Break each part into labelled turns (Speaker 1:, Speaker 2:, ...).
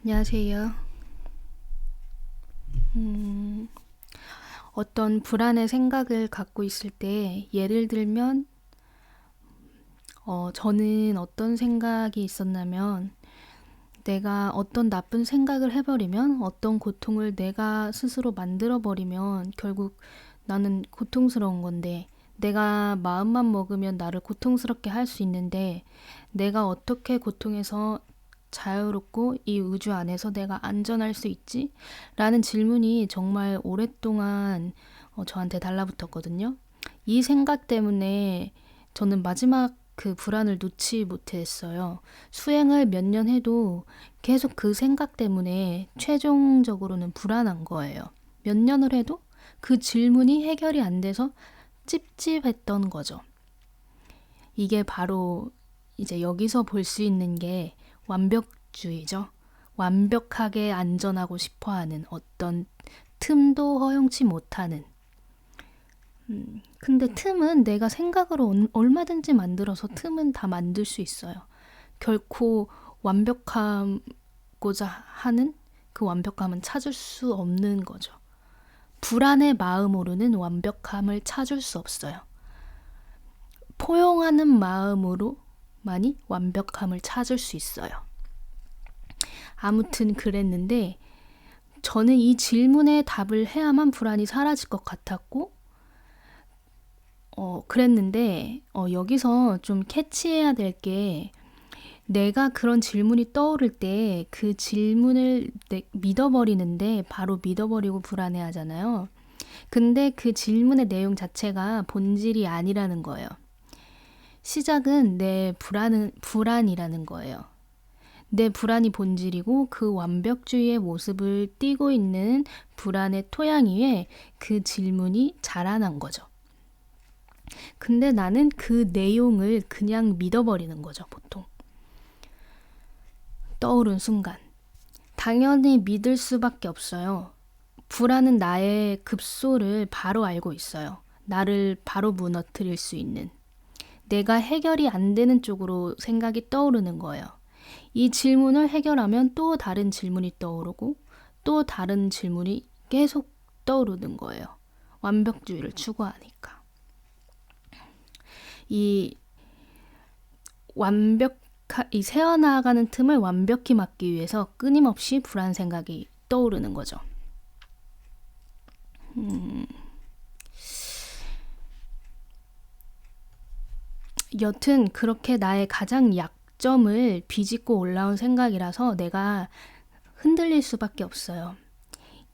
Speaker 1: 안녕하세요. 어떤 불안의 생각을 갖고 있을 때, 예를 들면, 저는 어떤 생각이 있었냐면, 내가 어떤 나쁜 생각을 해버리면, 어떤 고통을 내가 스스로 만들어버리면, 결국 나는 고통스러운 건데, 내가 마음만 먹으면 나를 고통스럽게 할 수 있는데, 내가 어떻게 고통에서 자유롭고 이 우주 안에서 내가 안전할 수 있지? 라는 질문이 정말 오랫동안 저한테 달라붙었거든요. 이 생각 때문에 저는 마지막 그 불안을 놓지 못했어요. 수행을 몇 년 해도 계속 그 생각 때문에 최종적으로는 불안한 거예요. 몇 년을 해도 그 질문이 해결이 안 돼서 찝찝했던 거죠. 이게 바로 이제 여기서 볼 수 있는 게 완벽주의죠. 완벽하게 안전하고 싶어 하는 어떤 틈도 허용치 못하는. 근데 틈은 내가 생각으로 얼마든지 만들어서 틈은 다 만들 수 있어요. 결코 완벽하고자 하는 그 완벽함은 찾을 수 없는 거죠. 불안의 마음으로는 완벽함을 찾을 수 없어요. 포용하는 마음으로만이 완벽함을 찾을 수 있어요. 아무튼 그랬는데 저는 이 질문에 답을 해야만 불안이 사라질 것 같았고 그랬는데 여기서 좀 캐치해야 될 게 내가 그런 질문이 떠오를 때 그 질문을 믿어버리는데 바로 믿어버리고 불안해하잖아요. 근데 그 질문의 내용 자체가 본질이 아니라는 거예요. 시작은 내 불안이라는 거예요. 내 불안이 본질이고 그 완벽주의의 모습을 띠고 있는 불안의 토양 위에 그 질문이 자라난 거죠. 근데 나는 그 내용을 그냥 믿어버리는 거죠, 보통. 떠오른 순간. 당연히 믿을 수밖에 없어요. 불안은 나의 급소를 바로 알고 있어요. 나를 바로 무너뜨릴 수 있는. 내가 해결이 안 되는 쪽으로 생각이 떠오르는 거예요. 이 질문을 해결하면 또 다른 질문이 떠오르고 또 다른 질문이 계속 떠오르는 거예요. 완벽주의를 추구하니까. 이 새어나가는 틈을 완벽히 막기 위해서 끊임없이 불안 생각이 떠오르는 거죠. 여튼 그렇게 나의 가장 약점을 비집고 올라온 생각이라서 내가 흔들릴 수밖에 없어요.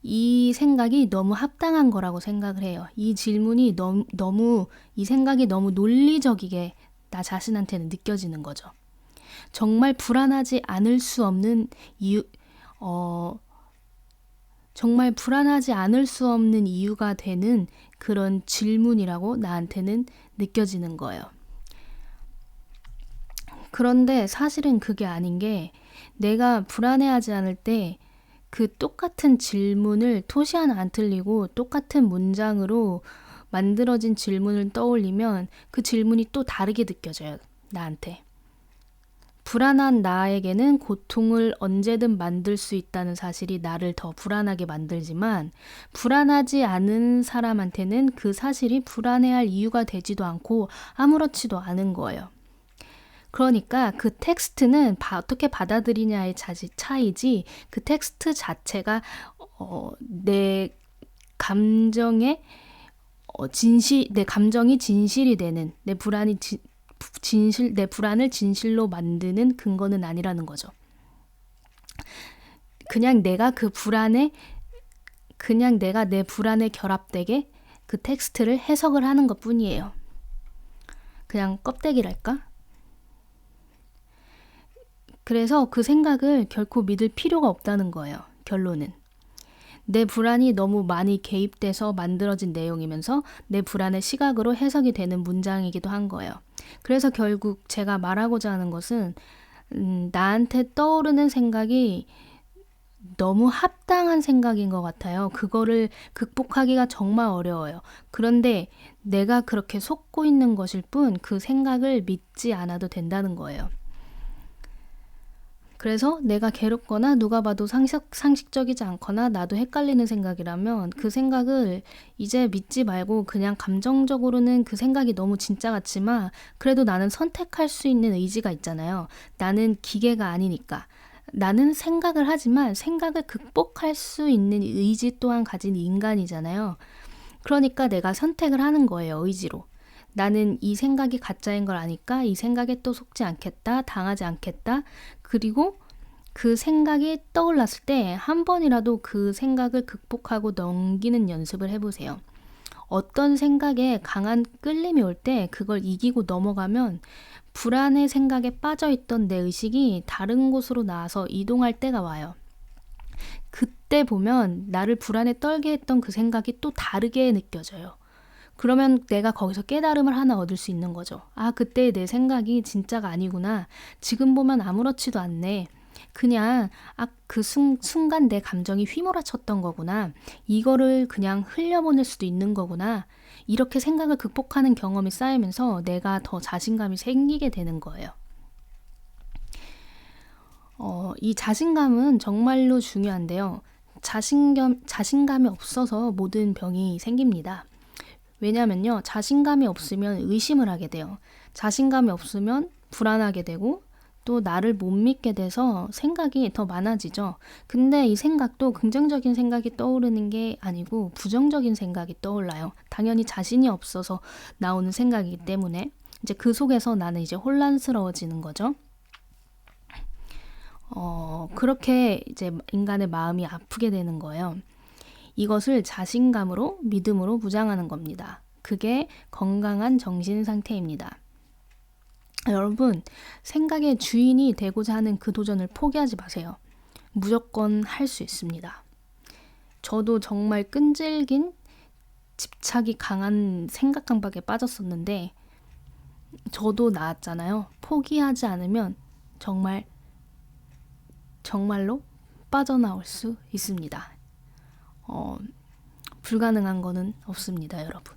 Speaker 1: 이 생각이 너무 합당한 거라고 생각을 해요. 이 질문이 이 생각이 너무 논리적이게 나 자신한테는 느껴지는 거죠. 정말 불안하지 않을 수 없는 정말 불안하지 않을 수 없는 이유가 되는 그런 질문이라고 나한테는 느껴지는 거예요. 그런데 사실은 그게 아닌 게 내가 불안해하지 않을 때 그 똑같은 질문을 토시 하나 안 틀리고 똑같은 문장으로 만들어진 질문을 떠올리면 그 질문이 또 다르게 느껴져요, 나한테. 불안한 나에게는 고통을 언제든 만들 수 있다는 사실이 나를 더 불안하게 만들지만 불안하지 않은 사람한테는 그 사실이 불안해할 이유가 되지도 않고 아무렇지도 않은 거예요. 그러니까 그 텍스트는 어떻게 받아들이냐의 차이지 그 텍스트 자체가 내 감정의 내 감정이 진실이 되는 내 불안을 진실로 만드는 근거는 아니라는 거죠. 그냥 내가 내 불안에 결합되게 그 텍스트를 해석을 하는 것 뿐이에요. 그냥 껍데기랄까? 그래서 그 생각을 결코 믿을 필요가 없다는 거예요. 결론은. 내 불안이 너무 많이 개입돼서 만들어진 내용이면서 내 불안의 시각으로 해석이 되는 문장이기도 한 거예요. 그래서 결국 제가 말하고자 하는 것은 나한테 떠오르는 생각이 너무 합당한 생각인 것 같아요. 그거를 극복하기가 정말 어려워요. 그런데 내가 그렇게 속고 있는 것일 뿐 그 생각을 믿지 않아도 된다는 거예요. 그래서 내가 괴롭거나 누가 봐도 상식적이지 않거나 나도 헷갈리는 생각이라면 그 생각을 이제 믿지 말고 그냥 감정적으로는 그 생각이 너무 진짜 같지만 그래도 나는 선택할 수 있는 의지가 있잖아요. 나는 기계가 아니니까. 나는 생각을 하지만 생각을 극복할 수 있는 의지 또한 가진 인간이잖아요. 그러니까 내가 선택을 하는 거예요, 의지로. 나는 이 생각이 가짜인 걸 아니까 이 생각에 또 속지 않겠다, 당하지 않겠다. 그리고 그 생각이 떠올랐을 때 한 번이라도 그 생각을 극복하고 넘기는 연습을 해보세요. 어떤 생각에 강한 끌림이 올 때 그걸 이기고 넘어가면 불안의 생각에 빠져있던 내 의식이 다른 곳으로 나와서 이동할 때가 와요. 그때 보면 나를 불안에 떨게 했던 그 생각이 또 다르게 느껴져요. 그러면 내가 거기서 깨달음을 하나 얻을 수 있는 거죠. 아, 그때 내 생각이 진짜가 아니구나. 지금 보면 아무렇지도 않네. 그냥 그 순간 내 감정이 휘몰아쳤던 거구나. 이거를 그냥 흘려보낼 수도 있는 거구나. 이렇게 생각을 극복하는 경험이 쌓이면서 내가 더 자신감이 생기게 되는 거예요. 이 자신감은 정말로 중요한데요. 자신감이 없어서 모든 병이 생깁니다. 왜냐면요, 자신감이 없으면 의심을 하게 돼요. 자신감이 없으면 불안하게 되고 또 나를 못 믿게 돼서 생각이 더 많아지죠. 근데 이 생각도 긍정적인 생각이 떠오르는 게 아니고 부정적인 생각이 떠올라요. 당연히 자신이 없어서 나오는 생각이기 때문에 이제 그 속에서 나는 이제 혼란스러워지는 거죠. 그렇게 이제 인간의 마음이 아프게 되는 거예요. 이것을 자신감으로, 믿음으로 무장하는 겁니다. 그게 건강한 정신 상태입니다. 여러분, 생각의 주인이 되고자 하는 그 도전을 포기하지 마세요. 무조건 할 수 있습니다. 저도 정말 끈질긴 집착이 강한 생각 강박에 빠졌었는데 저도 나았잖아요. 포기하지 않으면 정말로 빠져나올 수 있습니다. 불가능한 거는 없습니다, 여러분.